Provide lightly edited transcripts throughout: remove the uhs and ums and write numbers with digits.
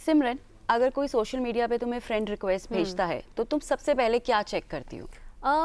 सिमरन, अगर कोई social media पे तुम्हें फ्रेंड रिक्वेस्ट भेजता है तो तुम सबसे पहले क्या चेक करती हो?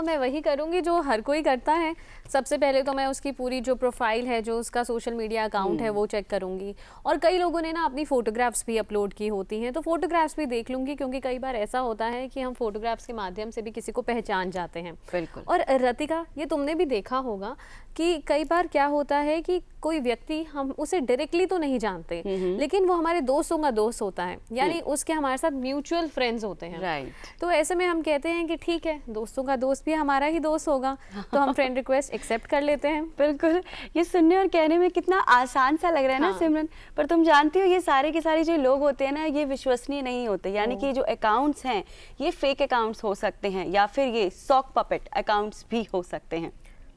मैं वही करूँगी जो हर कोई करता है। सबसे पहले तो मैं उसकी पूरी जो प्रोफाइल है, जो उसका सोशल मीडिया अकाउंट है, वो चेक करूँगी। और कई लोगों ने ना अपनी फ़ोटोग्राफ्स भी अपलोड की होती हैं, तो फ़ोटोग्राफ्स भी देख लूँगी, क्योंकि कई बार ऐसा होता है कि हम फ़ोटोग्राफ्स के माध्यम से भी किसी को पहचान जाते हैं। बिल्कुल। और रतिका, ये तुमने भी देखा होगा कि कई बार क्या होता है कि कोई व्यक्ति, हम उसे डायरेक्टली तो नहीं जानते, लेकिन वो हमारे दोस्तों का दोस्त होता है, यानी उसके हमारे साथ म्यूचुअल फ्रेंड्स होते हैं। राइट। तो ऐसे में हम कहते हैं कि ठीक है, दोस्तों का दोस्त भी हमारा ही दोस्त होगा, तो हम फ्रेंड रिक्वेस्ट एक्सेप्ट कर लेते हैं। बिल्कुल, ये सुनने और कहने में कितना आसान सा लग रहा है ना सिमरन, पर तुम जानती हो ये सारे के सारे जो लोग होते हैं ना, ये विश्वसनीय नहीं होते। यानी कि जो अकाउंट्स हैं ये फेक अकाउंट्स हो सकते हैं, या फिर ये सॉक पपेट अकाउंट्स भी हो सकते हैं।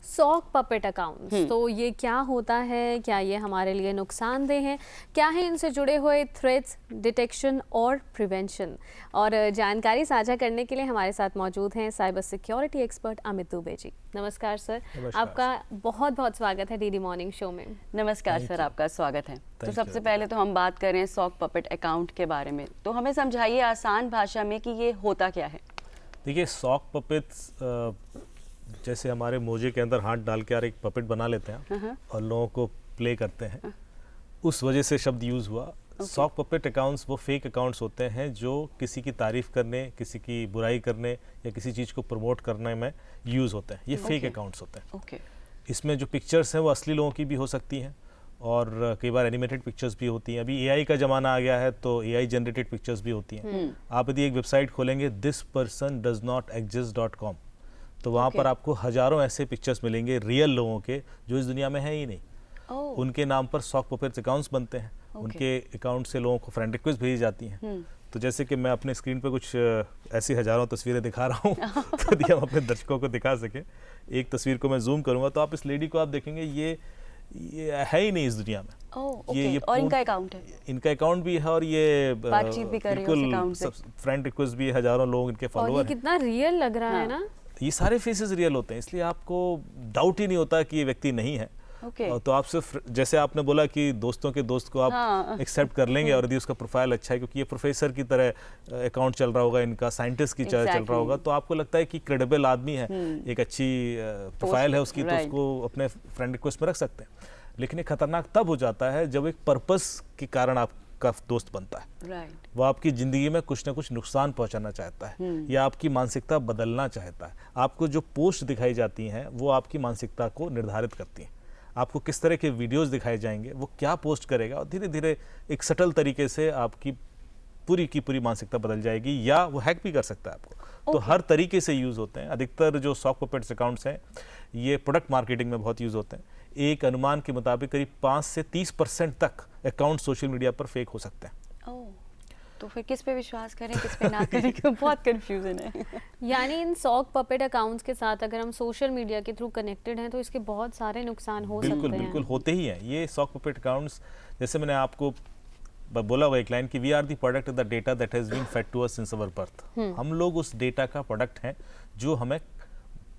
सॉक पपेट अकाउंट्स, तो ये क्या होता है, क्या ये हमारे लिए नुकसानदेह हैं, क्या है इनसे जुड़े हुए थ्रेट्स, डिटेक्शन और प्रिवेंशन? और जानकारी साझा करने के लिए हमारे साथ मौजूद हैं cyber security expert Amit Dubey ji. नमस्कार सर। नमस्कार। आपका बहुत बहुत स्वागत है डीडी मॉर्निंग शो में। नमस्कार सर, आपका स्वागत है। तो सबसे पहले तो हम बात कर रहे हैं सॉक पपेट अकाउंट के बारे में, तो हमें समझाइए आसान भाषा में कि ये होता क्या है। देखिए, सॉक पपेट्स जैसे हमारे मोजे के अंदर हाथ डाल के यार एक पपेट बना लेते हैं और लोगों को प्ले करते हैं, उस वजह से शब्द यूज़ हुआ। सॉक पपेट अकाउंट्स वो फेक अकाउंट्स होते हैं जो किसी की तारीफ करने, किसी की बुराई करने या किसी चीज़ को प्रमोट करने में यूज़ होते हैं। ये फेक अकाउंट्स होते हैं। इसमें जो पिक्चर्स हैं वो असली लोगों की भी हो सकती हैं और कई बार एनिमेटेड पिक्चर्स भी होती हैं। अभी एआई का ज़माना आ गया है तो एआई जनरेटेड पिक्चर्स भी होती हैं। आप यदि एक वेबसाइट खोलेंगे thispersondoesnotexist.com, तो वहाँ पर आपको हज़ारों ऐसे पिक्चर्स मिलेंगे रियल लोगों के जो इस दुनिया में है ही नहीं। उनके नाम पर सॉक पपेट्स अकाउंट्स बनते हैं। उनके अकाउंट से लोगों को फ्रेंड रिक्वेस्ट भेजी जाती हैं। तो जैसे कि मैं अपने स्क्रीन पर कुछ ऐसी हज़ारों तस्वीरें दिखा रहा हूँ तो यदि हम अपने दर्शकों को दिखा सकें, एक तस्वीर को मैं जूम करूँगा तो आप इस लेडी को आप देखेंगे ये है ही नहीं इस दुनिया में। ये और इनका अकाउंट है, इनका अकाउंट भी है और ये बातचीत भी कर रही है उस अकाउंट से, फ्रेंड रिक्वेस्ट भी है, हज़ारों लोग इनके फॉलोअर हैं। और ये कितना रियल लग रहा है ना। ये सारे फेसेस रियल होते हैं, इसलिए आपको डाउट ही नहीं होता कि ये व्यक्ति नहीं है। तो आप सिर्फ जैसे आपने बोला कि दोस्तों के दोस्त को आप एक्सेप्ट कर लेंगे और यदि उसका प्रोफाइल अच्छा है, क्योंकि ये प्रोफेसर की तरह अकाउंट चल रहा होगा, इनका साइंटिस्ट की तरह चल रहा होगा, तो आपको लगता है कि क्रेडिबल आदमी है, एक अच्छी प्रोफाइल है उसकी, तो उसको अपने फ्रेंड रिक्वेस्ट में रख सकते हैं। लेकिन ये खतरनाक तब हो जाता है जब एक पर्पस के कारण आपका दोस्त बनता है। वो आपकी ज़िंदगी में कुछ ना कुछ नुकसान पहुंचाना चाहता है या आपकी मानसिकता बदलना चाहता है। आपको जो पोस्ट दिखाई जाती हैं वो आपकी मानसिकता को निर्धारित करती हैं। आपको किस तरह के वीडियोस दिखाए जाएंगे, वो क्या पोस्ट करेगा, और धीरे धीरे एक सटल तरीके से आपकी पूरी की पूरी मानसिकता बदल जाएगी, या वो हैक भी कर सकता है आपको। तो हर तरीके से यूज़ होते हैं। अधिकतर जो सॉक पपेट्स अकाउंट्स हैं ये प्रोडक्ट मार्केटिंग में बहुत यूज़ होते हैं। एक अनुमान के मुताबिक करीब 5 से 30% तक अकाउंट सोशल मीडिया पर फेक हो सकते हैं। तो फिर किस पे विश्वास करें, किस पे ना करें, बहुत कंफ्यूजन है। यानी इन सॉक पपेट अकाउंट्स के साथ अगर हम सोशल मीडिया के थ्रू कनेक्टेड हैं तो इसके बहुत सारे नुकसान हो सकते हैं। बिल्कुल होते ही हैं ये सॉक पपेट अकाउंट्स। जैसे मैंने आपको बोला हुआ एक लाइन कि we are the product of the data that has been fed to us since our birth. हम लोग उस डेटा का प्रोडक्ट हैं जो हमें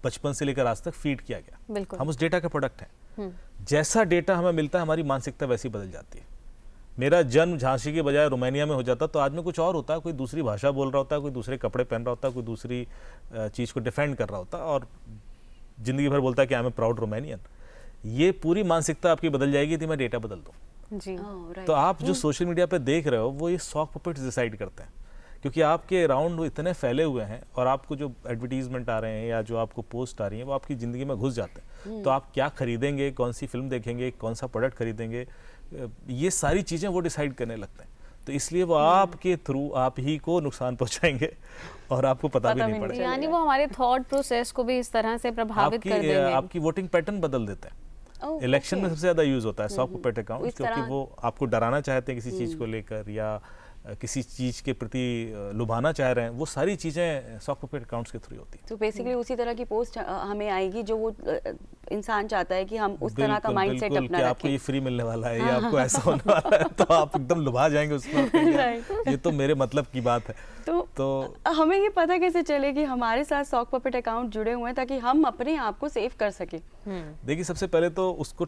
बचपन से लेकर आज तक फीड किया गया। हम उस डेटा का प्रोडक्ट हैं। जैसा डेटा हमें मिलता है हमारी मानसिकता वैसी बदल जाती है। मेरा जन्म झांसी के बजाय रोमानिया में हो जाता तो आज में कुछ और होता है, कोई दूसरी भाषा बोल रहा होता, कोई दूसरे कपड़े पहन रहा होता, कोई दूसरी चीज़ को डिफेंड कर रहा होता और ज़िंदगी भर बोलता है कि I am a proud Romanian. ये पूरी मानसिकता आपकी बदल जाएगी यदि मैं डेटा बदल दूँ जी। तो आप जो सोशल मीडिया पे देख रहे हो वो ये सॉक पपेट्स डिसाइड करते हैं, क्योंकि आपके अराउंड वो इतने फैले हुए हैं और आपको जो एडवर्टीजमेंट आ रहे हैं या जो आपको पोस्ट आ रही हैं वो आपकी ज़िंदगी में घुस जाते हैं। तो आप क्या खरीदेंगे, कौन सी फिल्म देखेंगे, कौन सा प्रोडक्ट खरीदेंगे, ये सारी चीज़ें वो डिसाइड करने लगते हैं। तो इसलिए वो आपके थ्रू आप ही को नुकसान पहुंचाएंगे और आपको पता भी नहीं पड़ेगा। यानी वो हमारे थॉट प्रोसेस को भी इस तरह से प्रभावित कर देंगे। आपकी वोटिंग पैटर्न बदल देते हैं। इलेक्शन में सबसे ज़्यादा यूज़ होता है सॉक पपेट अकाउंट, क्योंकि वो आपको डराना चाहते हैं किसी चीज़ को लेकर या किसी चीज़ के प्रति लुभाना चाह रहे हैं। वो सारी चीज़ें सॉक पपेट अकाउंट्स के थ्रू होती हैं। तो बेसिकली उसी तरह की पोस्ट हमें आएगी जो वो इंसान चाहता है कि हम उस तरह का माइंडसेट अपना रखें। आपको ये फ्री मिलने वाला है या आपको ऐसा होने वाला है, तो आप एकदम लुभा जाएंगे उसमें। ये तो मेरे मतलब की बात है। तो हमें ये पता कैसे चले कि हमारे साथ सॉक पपेट अकाउंट जुड़े हुए हैं ताकि हम अपने आप को सेव कर सकें? देखिए, सबसे पहले तो उसको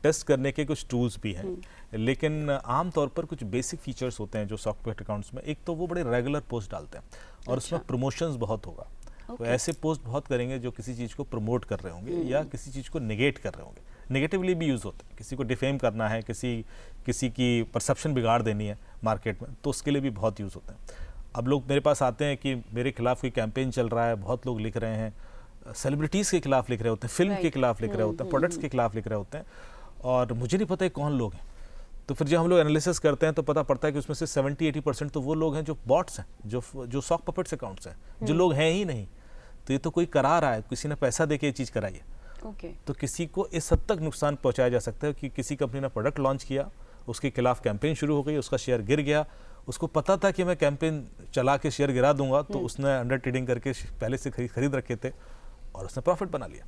टेस्ट करने के कुछ टूल्स भी हैं, लेकिन आमतौर पर कुछ बेसिक फीचर्स होते हैं जो सॉफ्टवेयर अकाउंट्स में। एक तो वो बड़े रेगुलर पोस्ट डालते हैं और उसमें प्रमोशंस बहुत होगा। तो ऐसे पोस्ट बहुत करेंगे जो किसी चीज़ को प्रमोट कर रहे होंगे या किसी चीज़ को नेगेट कर रहे होंगे। नेगेटिवली भी यूज़ होते हैं, किसी को डिफेम करना है, किसी की परसेप्शन बिगाड़ देनी है मार्केट में, तो उसके लिए भी बहुत यूज़ होते हैं। अब लोग मेरे पास आते हैं कि मेरे खिलाफ कोई कैंपेन चल रहा है, बहुत लोग लिख रहे हैं, सेलिब्रिटीज़ के खिलाफ लिख रहे होते हैं, फिल्म के खिलाफ लिख रहे होते हैं, प्रोडक्ट्स के खिलाफ लिख रहे होते हैं, और मुझे नहीं पता कौन लोग हैं। तो फिर जब हम लोग एनालिसिस करते हैं तो पता पड़ता है कि उसमें से 70-80% तो वो लोग हैं जो बॉट्स हैं, जो सॉक पपेट्स अकाउंट्स हैं, जो लोग हैं ही नहीं। तो ये तो कोई करा रहा है, किसी ने पैसा दे के ये चीज़ कराई है। तो किसी को इस हद तक नुकसान पहुंचाया जा सकता है कि किसी कंपनी ने प्रोडक्ट लॉन्च किया, उसके खिलाफ कैंपेन शुरू हो गई, उसका शेयर गिर गया, उसको पता था कि मैं कैंपेन चला के शेयर गिरा दूंगा, तो उसने अंडर ट्रेडिंग करके पहले से खरीद रखे थे और उसने प्रॉफिट बना लिया।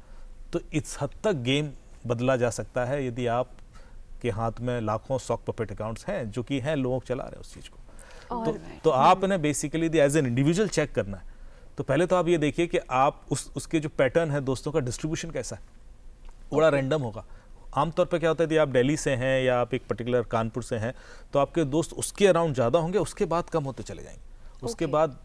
तो इस हद तक गेम बदला जा सकता है यदि आप के हाथ में लाखों सॉक पपेट अकाउंट्स हैं जो कि हैं, लोग चला रहे हैं उस चीज़ को। तो आपने basically as an individual check करना है। तो पहले तो आप ये देखिए कि आप उसके जो पैटर्न है, दोस्तों का डिस्ट्रीब्यूशन कैसा है, बड़ा रैंडम होगा। आमतौर पर क्या होता है, यदि आप दिल्ली से हैं या आप एक पर्टिकुलर कानपुर से हैं तो आपके दोस्त उसके अराउंड ज़्यादा होंगे, उसके बाद कम होते चले जाएंगे, उसके बाद।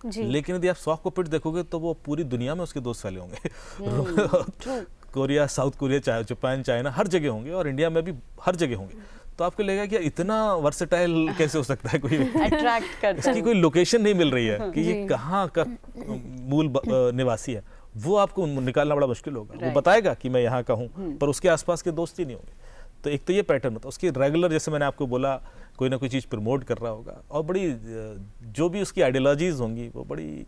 लेकिन यदि आप सॉक पपेट देखोगे तो वो पूरी दुनिया में उसके दोस्त फैले होंगे। Korea, South Korea, Japan, China, हर जगह होंगे, और इंडिया में भी हर जगह होंगे। तो आपको लगेगा कि इतना वर्सेटाइल कैसे हो सकता है कोई, अट्रैक्ट करता है। इसकी कोई लोकेशन नहीं मिल रही है कि ये कहाँ का मूल निवासी है, वो आपको निकालना बड़ा मुश्किल होगा। वो बताएगा कि मैं यहाँ का हूँ, पर उसके आसपास के दोस्त ही नहीं होंगे। तो एक तो ये पैटर्न होता है। उसकी रेगुलर, जैसे मैंने आपको बोला, कोई ना कोई चीज़ प्रमोट कर रहा होगा, और बड़ी जो भी उसकी आइडियोलॉजीज होंगी वो बड़ी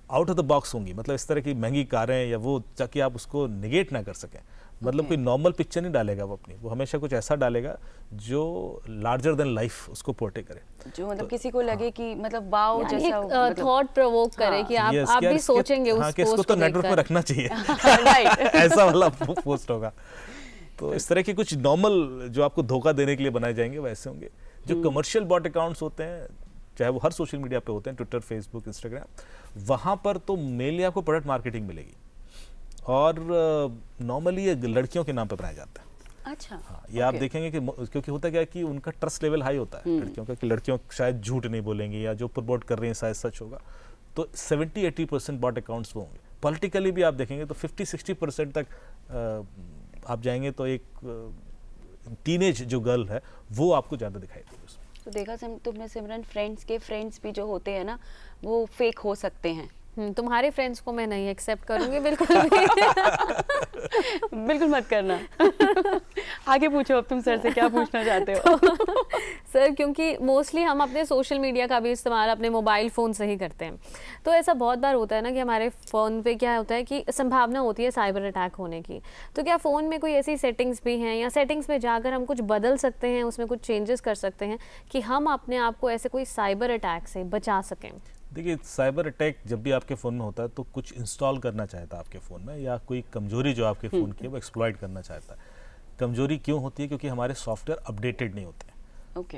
आउट ऑफ द बॉक्स होंगी। मतलब इस तरह की महंगी कारें या वो, ताकि आप उसको निगेट ना कर सकें। मतलब कोई नॉर्मल पिक्चर नहीं डालेगा वो अपनी, वो हमेशा कुछ ऐसा डालेगा जो लार्जर देन लाइफ उसको पोर्ट्रे करे, जो मतलब किसी को लगे कि मतलब वाओ जैसा, थॉट प्रोवोक करे कि आप भी सोचेंगे उस पोस्ट को, तो नेटवर्क पे रखना चाहिए। ऐसा वाला पोस्ट होगा। तो इस तरह के कुछ नॉर्मल जो आपको धोखा देने के लिए बनाए जाएंगे वैसे होंगे। जो कमर्शियल बॉट अकाउंट्स होते हैं, चाहे वो हर सोशल मीडिया पे होते हैं, ट्विटर, फेसबुक, इंस्टाग्राम, वहाँ पर तो मेनली आपको प्रोडक्ट मार्केटिंग मिलेगी, और नॉर्मली ये लड़कियों के नाम पे बनाया जाता है। अच्छा। हाँ, ये आप देखेंगे कि क्योंकि होता क्या है कि उनका ट्रस्ट लेवल हाई होता है लड़कियों का, कि लड़कियों शायद झूठ नहीं बोलेंगी या जो प्रमोट कर रही हैं शायद सच होगा। तो 70-80% बॉट अकाउंट्स वो होंगे। पॉलिटिकली भी आप देखेंगे तो 50-60% तक आप जाएंगे तो एक टीनेज जो गर्ल है वो आपको ज़्यादा दिखाई देगी उसमें। तो देखा तुमने सिमरन, फ्रेंड्स के फ्रेंड्स भी जो होते हैं ना, वो फेक हो सकते हैं। तुम्हारे फ्रेंड्स को मैं नहीं एक्सेप्ट करूंगी बिल्कुल भी। बिल्कुल मत करना। आगे पूछो, अब तुम सर से क्या पूछना चाहते हो? सर, क्योंकि मोस्टली हम अपने सोशल मीडिया का भी इस्तेमाल अपने मोबाइल फ़ोन से ही करते हैं, तो ऐसा बहुत बार होता है ना कि हमारे फ़ोन पे क्या होता है कि संभावना होती है साइबर अटैक होने की। तो क्या फ़ोन में कोई ऐसी सेटिंग्स भी हैं, या सेटिंग्स में जाकर हम कुछ बदल सकते हैं, उसमें कुछ चेंजेस कर सकते हैं कि हम अपने आप को ऐसे कोई साइबर अटैक से बचा सकें? देखिए, साइबर अटैक जब भी आपके फ़ोन में होता है तो कुछ इंस्टॉल करना चाहता है आपके फ़ोन में, या कोई कमजोरी जो आपके फ़ोन की है वो एक्सप्लॉइट करना चाहता है। कमजोरी क्यों होती है? क्योंकि हमारे सॉफ्टवेयर अपडेटेड नहीं होते हैं। ओके।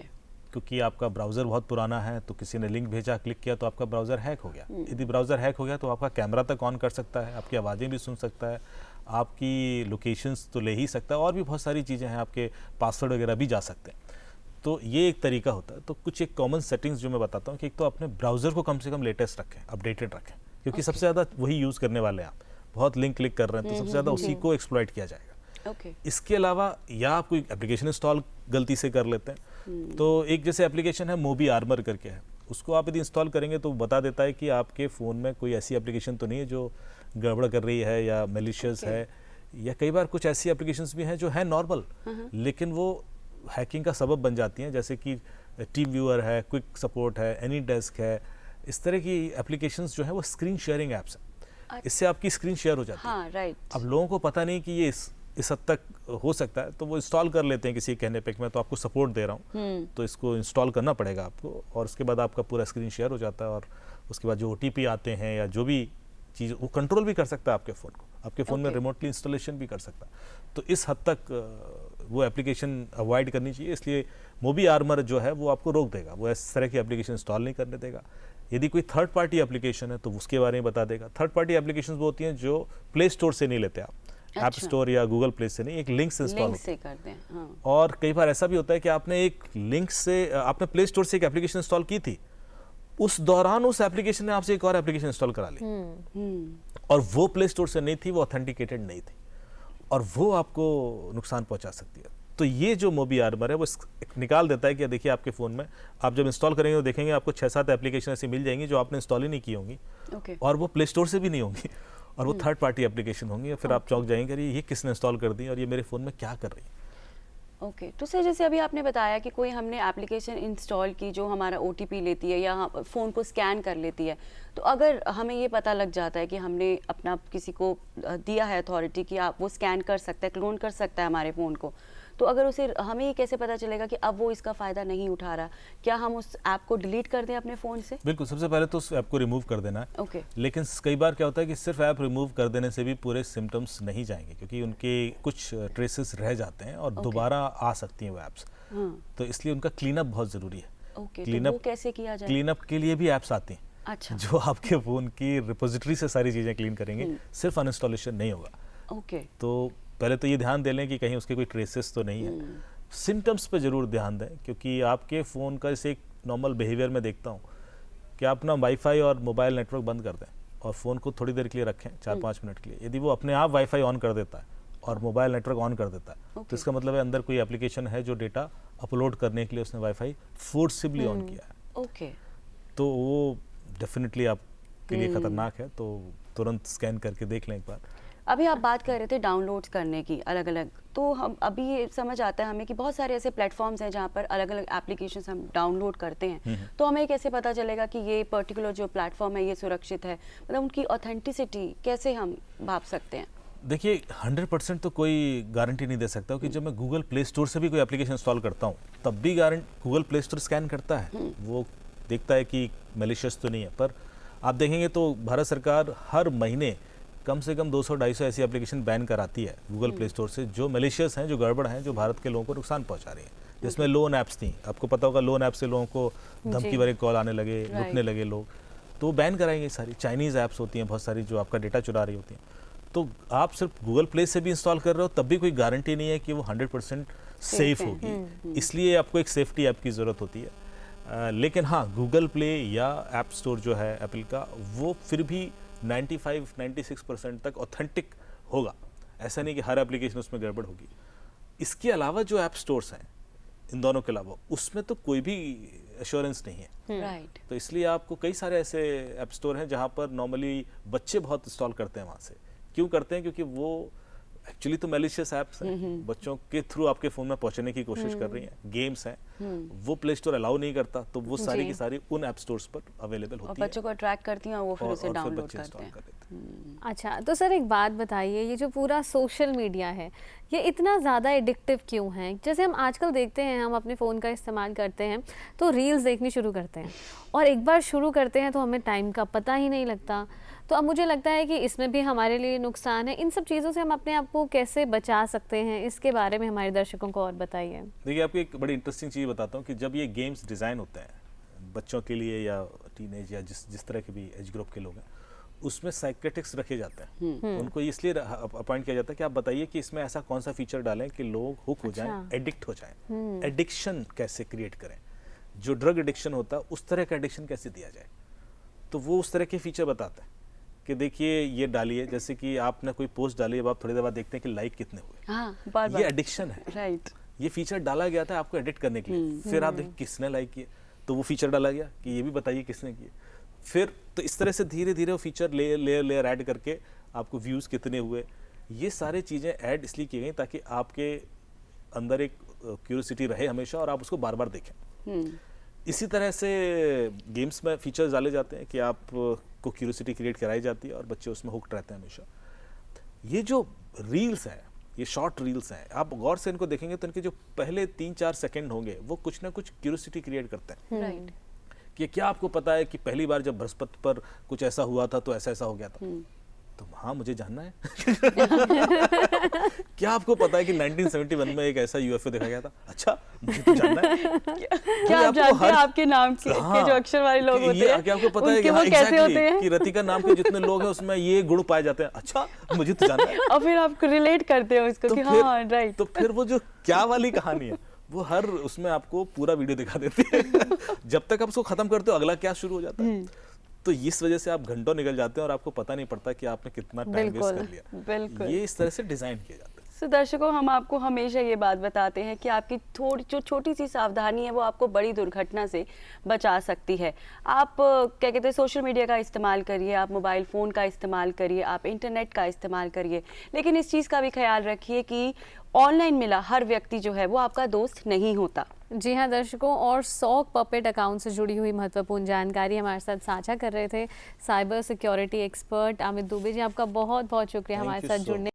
क्योंकि आपका ब्राउज़र बहुत पुराना है, तो किसी ने लिंक भेजा, क्लिक किया, तो आपका ब्राउज़र हैक हो गया। यदि ब्राउज़र हैक हो गया तो आपका कैमरा तक ऑन कर सकता है, आपकी आवाज़ें भी सुन सकता है, आपकी लोकेशंस तो ले ही सकता है, और भी बहुत सारी चीज़ें हैं, आपके पासवर्ड वगैरह भी जा सकते हैं। तो ये एक तरीका होता है। तो कुछ एक कॉमन सेटिंग्स जो मैं बताता हूँ कि एक तो अपने ब्राउज़र को कम से कम लेटेस्ट रखें, अपडेटेड रखें, क्योंकि सबसे ज़्यादा वही यूज़ करने वाले हैं। आप बहुत लिंक क्लिक कर रहे हैं तो सबसे ज़्यादा उसी को एक्सप्लॉइट किया जाएगा। इसके अलावा या आप कोई एप्लीकेशन इंस्टॉल गलती से कर लेते हैं, तो एक जैसे एप्लीकेशन है मोबी आर्मर करके है, उसको आप यदि इंस्टॉल करेंगे तो बता देता है कि आपके फ़ोन में कोई ऐसी एप्लीकेशन तो नहीं है जो गड़बड़ कर रही है या मेलिशियस है। या कई बार कुछ ऐसी एप्लीकेशंस भी हैं जो है नॉर्मल, लेकिन वो हैकिंग का सबब बन जाती हैं, जैसे कि टीम व्यूअर है, क्विक सपोर्ट है, एनी डेस्क है। इस तरह की एप्लीकेशंस जो है वो स्क्रीन शेयरिंग ऐप्स हैं, इससे आपकी स्क्रीन शेयर हो जाती है। राइट। अब लोगों को पता नहीं कि ये इस हद तक हो सकता है, तो वो इंस्टॉल कर लेते हैं किसी कहने पे कि मैं तो आपको सपोर्ट दे रहा हूँ, तो इसको इंस्टॉल करना पड़ेगा आपको, और उसके बाद आपका पूरा स्क्रीन शेयर हो जाता है, और उसके बाद जो OTP आते हैं या जो भी चीज़ वो कंट्रोल भी कर सकता है आपके फ़ोन को, आपके फ़ोन में रिमोटली इंस्टॉलेशन भी कर सकता है। तो इस हद तक वो एप्लीकेशन अवॉइड करनी चाहिए। इसलिए मोबी आर्मर जो है वो आपको रोक देगा, वो इस तरह की एप्लीकेशन इंस्टॉल नहीं करने देगा। यदि कोई थर्ड पार्टी एप्लीकेशन है तो उसके बारे में बता देगा। थर्ड पार्टी एप्लीकेशन वो होती हैं जो प्ले स्टोर से नहीं लेते आप, ऐप स्टोर या गूगल प्ले से नहीं, एक लिंक से इंस्टॉल से करते हैं। हाँ। और कई बार ऐसा भी होता है कि आपने एक लिंक से, आपने प्ले स्टोर से एक एप्लीकेशन इंस्टॉल की थी, उस दौरान उस एप्लीकेशन ने आपसे एक और एप्लीकेशन इंस्टॉल करा ली और वो प्ले स्टोर से नहीं थी, वो ऑथेंटिकेटेड नहीं थी और वो आपको नुकसान पहुंचा सकती है। तो ये जो मोबी आर्मर है वो निकाल देता है कि देखिए आपके फ़ोन में आप जब इंस्टॉल करेंगे तो देखेंगे आपको 6-7 एप्लीकेशन ऐसी मिल जाएंगी जो आपने इंस्टॉल ही नहीं की होंगी और वो प्ले स्टोर से भी नहीं होंगी और वो थर्ड पार्टी एप्लीकेशन होंगी और फिर आप चौंक जाएंगे अरे ये किसने इंस्टॉल कर दी और ये मेरे फ़ोन में क्या कर रही है। ओके तो सर जैसे अभी आपने बताया कि कोई हमने एप्लीकेशन इंस्टॉल की जो हमारा OTP लेती है या फ़ोन को स्कैन कर लेती है, तो अगर हमें ये पता लग जाता है कि हमने अपना किसी को दिया है अथॉरिटी कि आप वो स्कैन कर सकता है, क्लोन कर सकता है हमारे फ़ोन को, तो अगर उसे हमें ये कैसे पता चलेगा कि अब वो इसका फ़ायदा नहीं उठा रहा? क्या हम उस ऐप को डिलीट कर दें अपने फ़ोन से? बिल्कुल, सबसे पहले तो उस ऐप को रिमूव कर देना है। ओके। लेकिन कई बार क्या होता है कि सिर्फ ऐप रिमूव कर देने से भी पूरे सिम्टम्स नहीं जाएंगे क्योंकि उनके कुछ ट्रेसेस रह जाते हैं और दोबारा आ सकती हैं वो ऐप्स। तो इसलिए उनका क्लीन अप बहुत ज़रूरी है। ओके, तो वो कैसे किया जाए? क्लीन अप के लिए भी ऐप्स आती हैं। अच्छा। जो आपके फ़ोन की रिपोजिटरी से सारी चीज़ें क्लीन करेंगे, सिर्फ अनइंस्टॉलेशन नहीं होगा। ओके। तो पहले तो ये ध्यान दे लें कि कहीं उसके कोई ट्रेसेस तो नहीं है। सिम्टम्स पे ज़रूर ध्यान दें क्योंकि आपके फ़ोन का जैसे एक नॉर्मल बिहेवियर में देखता हूँ कि आप अपना वाईफाई और मोबाइल नेटवर्क बंद कर दें और फ़ोन को थोड़ी देर के लिए रखें, 4-5 मिनट के लिए। यदि वो अपने आप वाईफाई ऑन कर देता है और मोबाइल नेटवर्क ऑन कर देता है तो इसका मतलब है अंदर कोई एप्लीकेशन है जो डेटा अपलोड करने के लिए उसने वाईफाई फोर्सिबली ऑन किया है। ओके। तो वो डेफिनेटली आपके लिए ख़तरनाक है, तो तुरंत स्कैन करके देख लें एक बार। अभी आप बात कर रहे थे डाउनलोड्स करने की अलग अलग, तो हम अभी ये समझ आता है हमें कि बहुत सारे ऐसे प्लेटफॉर्म्स हैं जहाँ पर अलग अलग एप्लीकेशंस हम डाउनलोड करते हैं, तो हमें कैसे पता चलेगा कि ये पर्टिकुलर जो प्लेटफॉर्म है ये सुरक्षित है? मतलब उनकी ऑथेंटिसिटी कैसे हम भाप सकते हैं? देखिए 100% तो कोई गारंटी नहीं दे सकता कि जब मैं गूगल प्ले स्टोर से भी कोई एप्लीकेशन इंस्टॉल करता हूँ तब भी गूगल प्ले स्टोर स्कैन करता है, वो देखता है कि मैलिशियस तो नहीं है। पर आप देखेंगे तो भारत सरकार हर महीने कम से कम 200-250 ऐसी एप्लीकेशन बैन कराती है गूगल प्ले स्टोर से जो मैलिशियस हैं, जो गड़बड़ हैं, जो भारत के लोगों को नुकसान पहुंचा रही हैं। जिसमें लोन ऐप्स थी, आपको पता होगा लोन ऐप से लोगों को धमकी भरे कॉल आने लगे, लुटने लगे लोग, तो बैन कराएंगे। सारी चाइनीज़ ऐप्स होती हैं बहुत सारी जो आपका डेटा चुरा रही होती हैं। तो आप सिर्फ गूगल प्ले से भी इंस्टॉल कर रहे हो तब भी कोई गारंटी नहीं है कि वो 100% सेफ होगी, इसलिए आपको एक सेफ्टी ऐप की ज़रूरत होती है। लेकिन हाँ, गूगल प्ले या ऐप स्टोर जो है एप्पल का, वो फिर भी 95-96% तक ऑथेंटिक होगा। ऐसा नहीं कि हर एप्लीकेशन उसमें गड़बड़ होगी। इसके अलावा जो ऐप स्टोर्स हैं, इन दोनों के अलावा, उसमें तो कोई भी एश्योरेंस नहीं है। राइट। तो इसलिए आपको कई सारे ऐसे ऐप स्टोर हैं जहाँ पर नॉर्मली बच्चे बहुत इंस्टॉल करते हैं वहाँ से। क्यों करते हैं? क्योंकि वो एक्चुअली तो मैलिशियस ऐप्स हैं, बच्चों के थ्रू आपके फ़ोन में पहुंचने की कोशिश कर रही हैं, गेम्स हैं, वो प्ले स्टोर अलाउ नहीं करता, तो वो सारी की सारी उन ऐप स्टोर्स पर अवेलेबल होती है। बच्चों को अट्रैक्ट करती हैं और वो फिर उसे डाउनलोड करते हैं। अच्छा, तो सर एक बात बताइए, ये जो पूरा सोशल मीडिया है ये इतना ज़्यादा एडिक्टिव क्यों है? जैसे हम आजकल देखते हैं, हम अपने फ़ोन का इस्तेमाल करते हैं तो रील्स देखनी शुरू करते हैं और एक बार शुरू करते हैं तो हमें टाइम का पता ही नहीं लगता। तो अब मुझे लगता है कि इसमें भी हमारे लिए नुकसान है। इन सब चीज़ों से हम अपने आप को कैसे बचा सकते हैं, इसके बारे में हमारे दर्शकों को और बताइए। देखिए, आपको एक बड़ी इंटरेस्टिंग चीज़ बताता हूँ कि जब ये गेम्स डिज़ाइन होते हैं बच्चों के लिए या टीनेज या जिस तरह के भी एज ग्रुप के लोग हैं, उसमें साइकेट्रिक्स रखे जाते हैं। उनको इसलिए अपॉइंट किया जाता है कि आप बताइए कि इसमें ऐसा कौन सा फीचर डालें कि लोग हुक हो जाएं, एडिक्ट हो जाएं। एडिक्शन कैसे क्रिएट करें, जो ड्रग एडिक्शन होता है उस तरह का एडिक्शन कैसे दिया जाए। तो वो उस तरह के फीचर बताता है कि देखिए ये डालिए, जैसे कि आपने कोई पोस्ट डाली, अब आप थोड़ी देर बाद देखते हैं कि लाइक कितने हुए। बार ये एडिक्शन है। राइट। ये फीचर डाला गया था आपको एडिक्ट करने के लिए। फिर आप देखिए किसने लाइक किए, तो वो फीचर डाला गया कि ये भी बताइए किसने किए। फिर तो इस तरह से धीरे धीरे वो फीचर लेयर ऐड करके आपको व्यूज़ कितने हुए, ये सारी चीज़ें ऐड इसलिए की गई ताकि आपके अंदर एक क्यूरियोसिटी रहे हमेशा और आप उसको बार बार देखें। इसी तरह से गेम्स में फीचर्स डाले जाते हैं कि आप को क्यूरियोसिटी क्रिएट कराई जाती है और बच्चे उसमें हुक्ड रहते हैं हमेशा। ये जो रील्स हैं, ये शॉर्ट रील्स हैं, आप गौर से इनको देखेंगे तो इनके जो पहले 3-4 सेकंड होंगे वो कुछ ना कुछ क्यूरियोसिटी क्रिएट करते हैं। राइट। कि क्या आपको पता है कि पहली बार जब बृहस्पति पर कुछ ऐसा हुआ था तो ऐसा ऐसा हो गया था। तो हाँ मुझे जानना है। क्या आपको पता है कि 1971 में एक ऐसा यूएफओ देखा गया था? अच्छा मुझे तो जानना है। क्या आप जानते हैं आपके नाम के जो अक्षर वाले लोग होते हैं, क्या आपको पता है कि वो कैसे होते हैं? कि रतिका नाम के जितने लोग हैं उसमें ये गुण पाए जाते हैं? अच्छा मुझे तो जानना है। और फिर आप रिलेट करते हो इसको कि हाँ राइट। तो फिर वो जो क्या वाली कहानी है वो हर उसमें आपको पूरा वीडियो दिखा देती है। जब तक आप उसको खत्म करते हो अगला क्या शुरू हो जाता है। तो इस वजह से आप घंटों निकल जाते हैं और आपको पता नहीं पड़ता कि आपने कितना टाइम वेस्ट कर लिया। बिल्कुल ये इस तरह से डिजाइन किया जाता है। तो दर्शकों, हम आपको हमेशा ये बात बताते हैं कि आपकी थोड़ी जो छोटी सी सावधानी है वो आपको बड़ी दुर्घटना से बचा सकती है। आप क्या कहते हैं, सोशल मीडिया का इस्तेमाल करिए, आप मोबाइल फ़ोन का इस्तेमाल करिए, आप इंटरनेट का इस्तेमाल करिए, लेकिन इस चीज़ का भी ख्याल रखिए कि ऑनलाइन मिला हर व्यक्ति जो है वो आपका दोस्त नहीं होता। जी हाँ दर्शकों, और 100 पपेट अकाउंट से जुड़ी हुई महत्वपूर्ण जानकारी हमारे साथ साझा कर रहे थे cyber security expert Amit Dubey ji. आपका बहुत बहुत शुक्रिया हमारे साथ जुड़ने